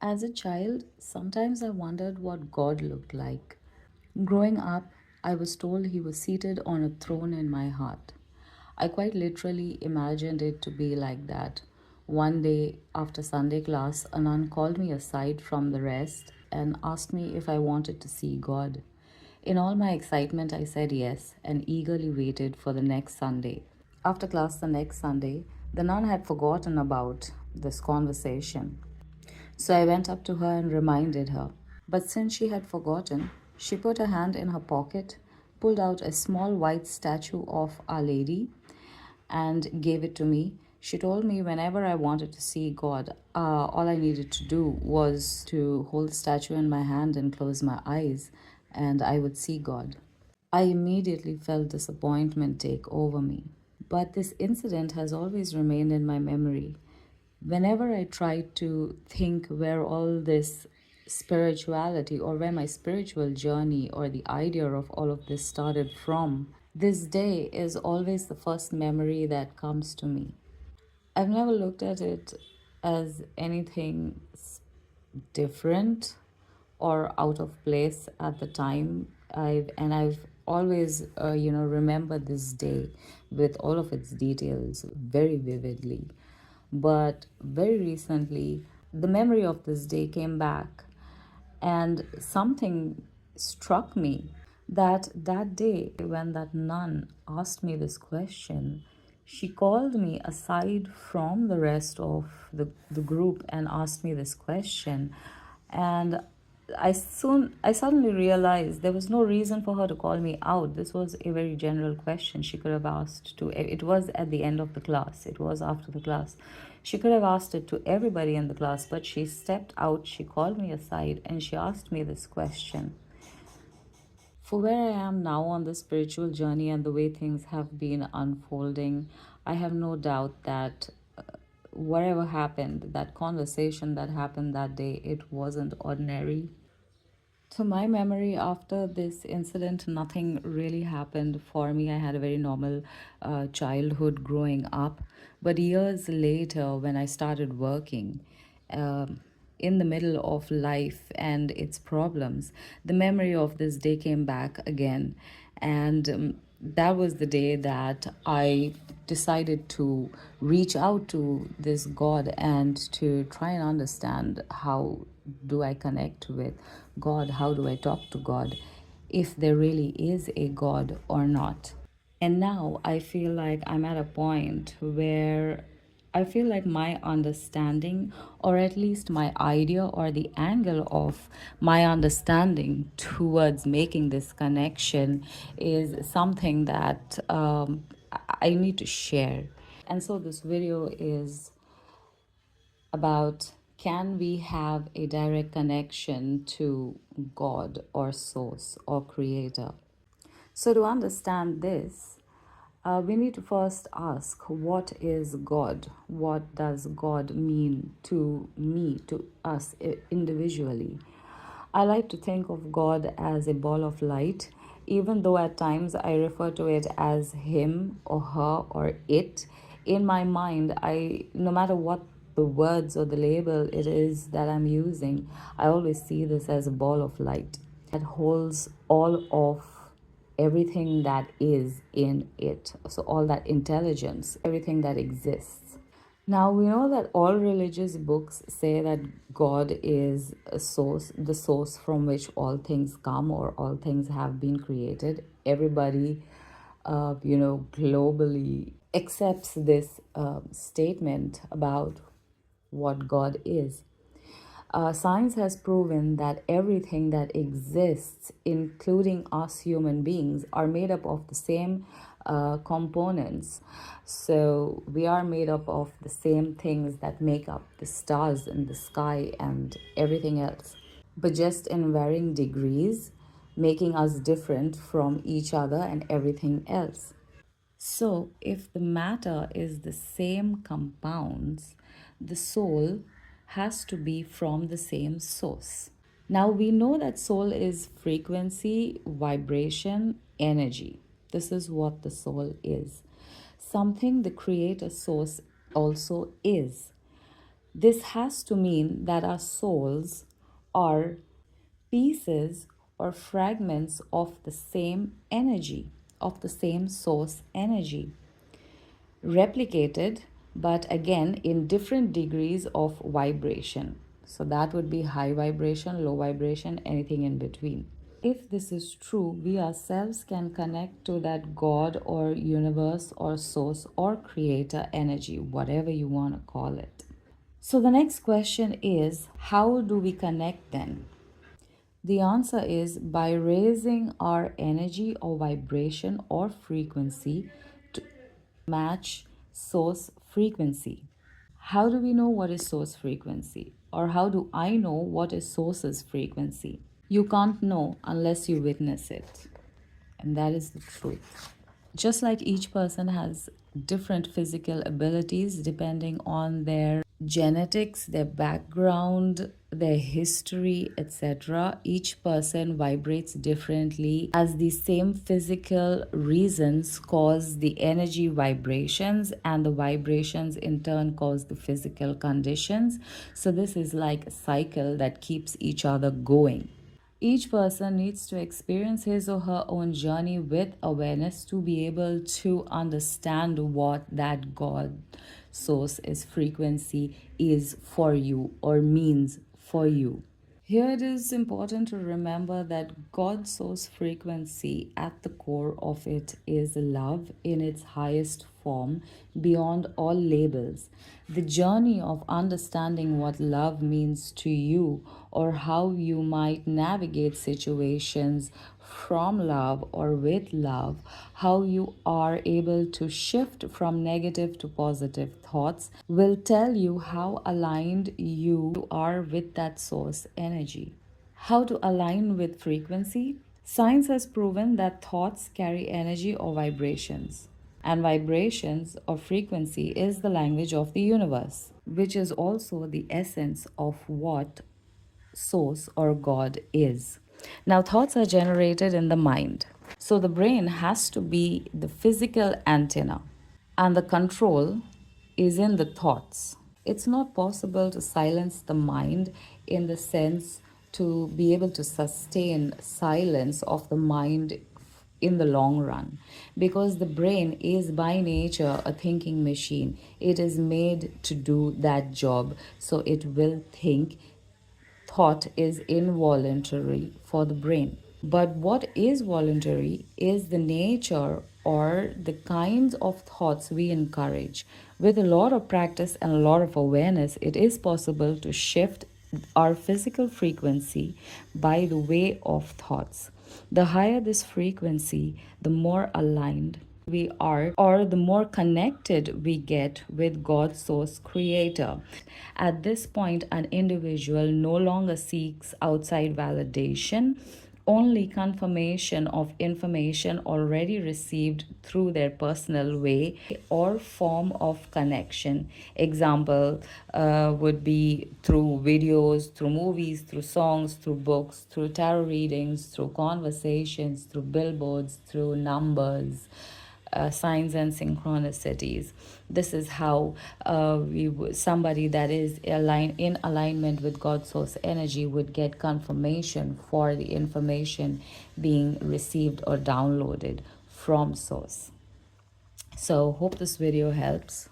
As a child, sometimes I wondered what God looked like. Growing up, I was told he was seated on a throne in my heart. I quite literally imagined it to be like that. One day after Sunday class, a nun called me aside from the rest and asked me if I wanted to see God. In all my excitement, I said yes and eagerly waited for the next Sunday. After class the next Sunday, the nun had forgotten about this conversation. So I went up to her and reminded her. But since she had forgotten, she put her hand in her pocket, pulled out a small white statue of Our Lady, and gave it to me. She told me whenever I wanted to see God, all I needed to do was to hold the statue in my hand and close my eyes, and I would see God. I immediately felt disappointment take over me. But this incident has always remained in my memory. Whenever I try to think where all this spirituality or where my spiritual journey or the idea of all of this started from, this day is always the first memory that comes to me. I've never looked at it as anything different or out of place at the time. I've always remembered this day with all of its details very vividly. But very recently, the memory of this day came back, and something struck me that that day when that nun asked me this question, she called me aside from the rest of the group and asked me this question. And I suddenly realized there was no reason for her to call me out. This was a very general question she could have asked to. It was at the end of the class. It was after the class. She could have asked it to everybody in the class, but she stepped out, she called me aside, and she asked me this question. For where I am now on the spiritual journey and the way things have been unfolding, I have no doubt that whatever happened, that conversation that happened that day, it wasn't ordinary. To my memory, after this incident, nothing really happened for me. I had a very normal childhood growing up. But years later, when I started working, in the middle of life and its problems, the memory of this day came back again. And that was the day that I decided to reach out to this God and to try and understand how do I connect with God, how do I talk to God, if there really is a God or not. And now I feel like I'm at a point where I feel like my understanding, or at least my idea or the angle of my understanding towards making this connection is something that I need to share. And so this video is about, can we have a direct connection to God or source or creator? So, to understand this, we need to first ask, what is God? What does God mean to me, to us individually? I like to think of God as a ball of light, even though at times I refer to it as him or her or it. In my mind, no matter what the words or the label it is that I'm using, I always see this as a ball of light that holds all of everything that is in it. So, all that intelligence, everything that exists. Now, we know that all religious books say that God is a source, the source from which all things come or all things have been created. Everybody, globally accepts this statement about what God is. Science has proven that everything that exists, including us human beings, are made up of the same components. So we are made up of the same things that make up the stars in the sky and everything else, but just in varying degrees, making us different from each other and everything else. So, if the matter is the same compounds, the soul has to be from the same source. Now, we know that soul is frequency, vibration, energy. This is what the soul is. Something the creator source also is. This has to mean that our souls are pieces or fragments of the same energy, of the same source energy, replicated, but again in different degrees of vibration. So that would be high vibration, low vibration, anything in between. If this is true, we ourselves can connect to that God or universe or source or creator energy, whatever you want to call it. So the next question is, how do we connect then? The answer is by raising our energy or vibration or frequency to match source frequency. How do we know what is source frequency? Or how do I know what is source's frequency? You can't know unless you witness it. And that is the truth. Just like each person has different physical abilities depending on their genetics, their background, their history, etc., each person vibrates differently as the same physical reasons cause the energy vibrations, and the vibrations in turn cause the physical conditions. So, this is like a cycle that keeps each other going. Each person needs to experience his or her own journey with awareness to be able to understand what that God source is frequency is for you or means for you. Here it is important to remember that God's source frequency at the core of it is love in its highest form, beyond all labels. The journey of understanding what love means to you or how you might navigate situations from love or with love, how you are able to shift from negative to positive thoughts, will tell you how aligned you are with that source energy. How to align with frequency? Science has proven that thoughts carry energy or vibrations. And vibrations or frequency is the language of the universe, which is also the essence of what source or God is. Now, thoughts are generated in the mind. So, the brain has to be the physical antenna, and the control is in the thoughts. It's not possible to silence the mind in the sense to be able to sustain silence of the mind in the long run, because the brain is by nature a thinking machine. It is made to do that job, so it will think. Thought is involuntary for the brain. But what is voluntary is the nature or the kinds of thoughts we encourage. With a lot of practice and a lot of awareness, it is possible to shift our physical frequency by the way of thoughts. The higher this frequency, the more aligned we are, or the more connected we get with God's source creator. At this point, an individual no longer seeks outside validation, only confirmation of information already received through their personal way or form of connection. Example would be through videos, through movies, through songs, through books, through tarot readings, through conversations, through billboards, through numbers, signs and synchronicities. This is how somebody that is in alignment with God's source energy would get confirmation for the information being received or downloaded from source. So hope this video helps.